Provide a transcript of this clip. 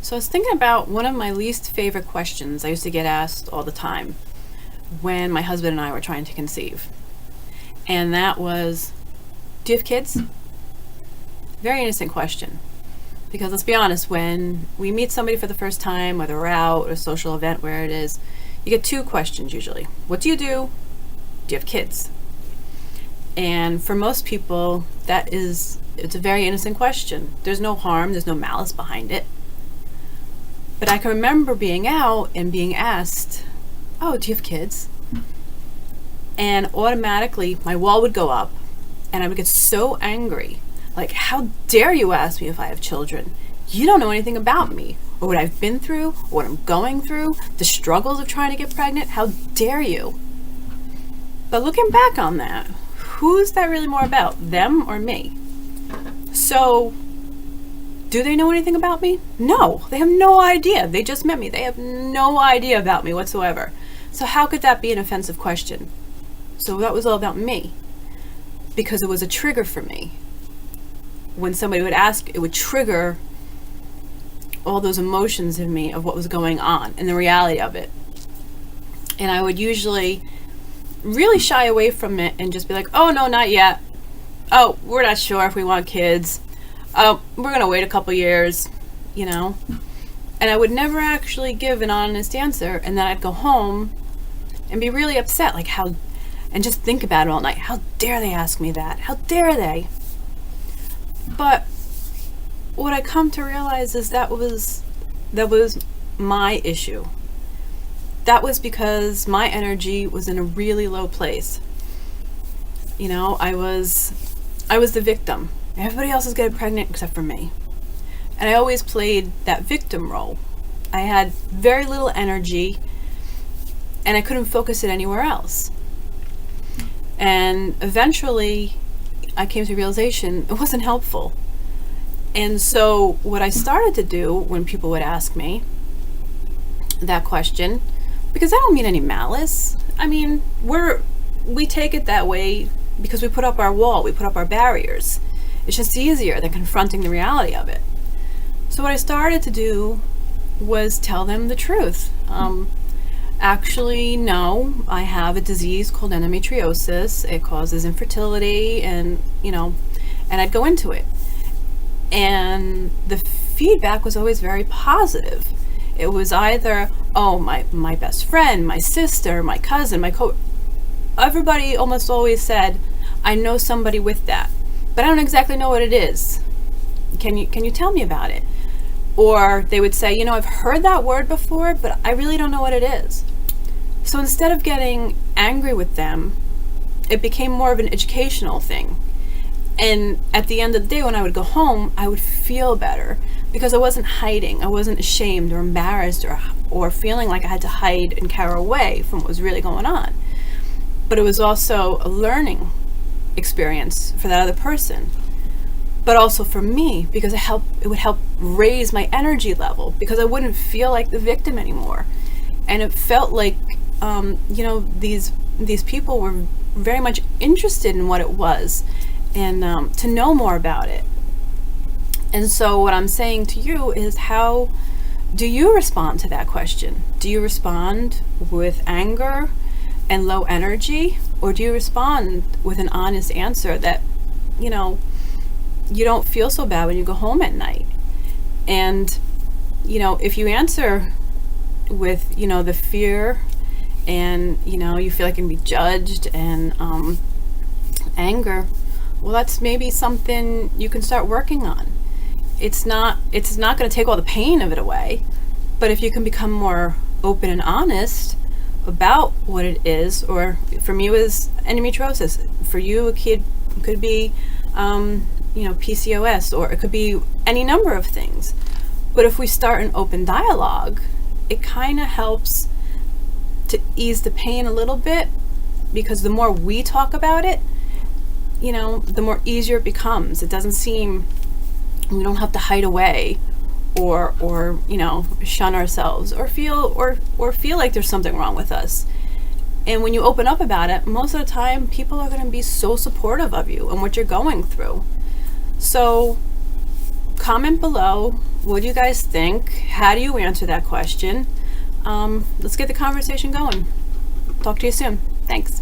So I was thinking about one of my least favorite questions I used to get asked all the time when my husband and I were trying to conceive. And that was, do you have kids? Very innocent question. Because let's be honest, when we meet somebody for the first time, whether we're out or a social event, where it is, you get two questions usually. What do you do? Do you have kids? And for most people, it's a very innocent question. There's no harm, there's no malice behind it. But I can remember being out and being asked, oh, do you have kids? And automatically my wall would go up and I would get so angry. Like, how dare you ask me if I have children? You don't know anything about me, or what I've been through, or what I'm going through, the struggles of trying to get pregnant. How dare you? But looking back on that, who's that really more about, them or me? So, do they know anything about me? No, they have no idea. They just met me. They have no idea about me whatsoever. So how could that be an offensive question? So that was all about me, because it was a trigger for me. When somebody would ask, it would trigger all those emotions in me of what was going on and the reality of it. And I would usually really shy away from it and just be like, oh, no, not yet. Oh, we're not sure if we want kids. We're going to wait a couple years, And I would never actually give an honest answer. And then I'd go home and be really upset, and just think about it all night. How dare they ask me that? How dare they? But what I come to realize is that was my issue. That was because my energy was in a really low place. I was the victim. Everybody else is getting pregnant except for me. And I always played that victim role. I had very little energy and I couldn't focus it anywhere else. And eventually I came to the realization it wasn't helpful. And so what I started to do when people would ask me that question, because I don't mean any malice. I mean, we take it that way because we put up our wall, we put up our barriers. It's just easier than confronting the reality of it. So what I started to do was tell them the truth. Actually, no, I have a disease called endometriosis. It causes infertility and I'd go into it. And the feedback was always very positive. It was either, oh, my best friend, my sister, my cousin, everybody almost always said, I know somebody with that, but I don't exactly know what it is. Can you tell me about it? Or they would say, I've heard that word before, but I really don't know what it is. So instead of getting angry with them, it became more of an educational thing. And at the end of the day, when I would go home, I would feel better because I wasn't hiding. I wasn't ashamed or embarrassed or feeling like I had to hide and cower away from what was really going on. But it was also a learning experience for that other person, but also for me, because it would help raise my energy level, because I wouldn't feel like the victim anymore. And it felt like these people were very much interested in what it was and to know more about it. And so what I'm saying to you is, how do you respond to that question? Do you respond with anger and low energy, or do you respond with an honest answer that you don't feel so bad when you go home at night? And if you answer with the fear and you feel like you can be judged and anger, well, that's maybe something you can start working on. It's not going to take all the pain of it away, but if you can become more open and honest about what it is, or for me it was endometriosis. For you, it could be PCOS, or it could be any number of things. But if we start an open dialogue, it kind of helps to ease the pain a little bit, because the more we talk about it, the more easier it becomes. It doesn't seem, we don't have to hide away or shun ourselves or feel like there's something wrong with us. And when you open up about it, most of the time people are going to be so supportive of you and what you're going through. So comment below. What do you guys think? How do you answer that question? Let's get the conversation going. Talk to you soon. Thanks.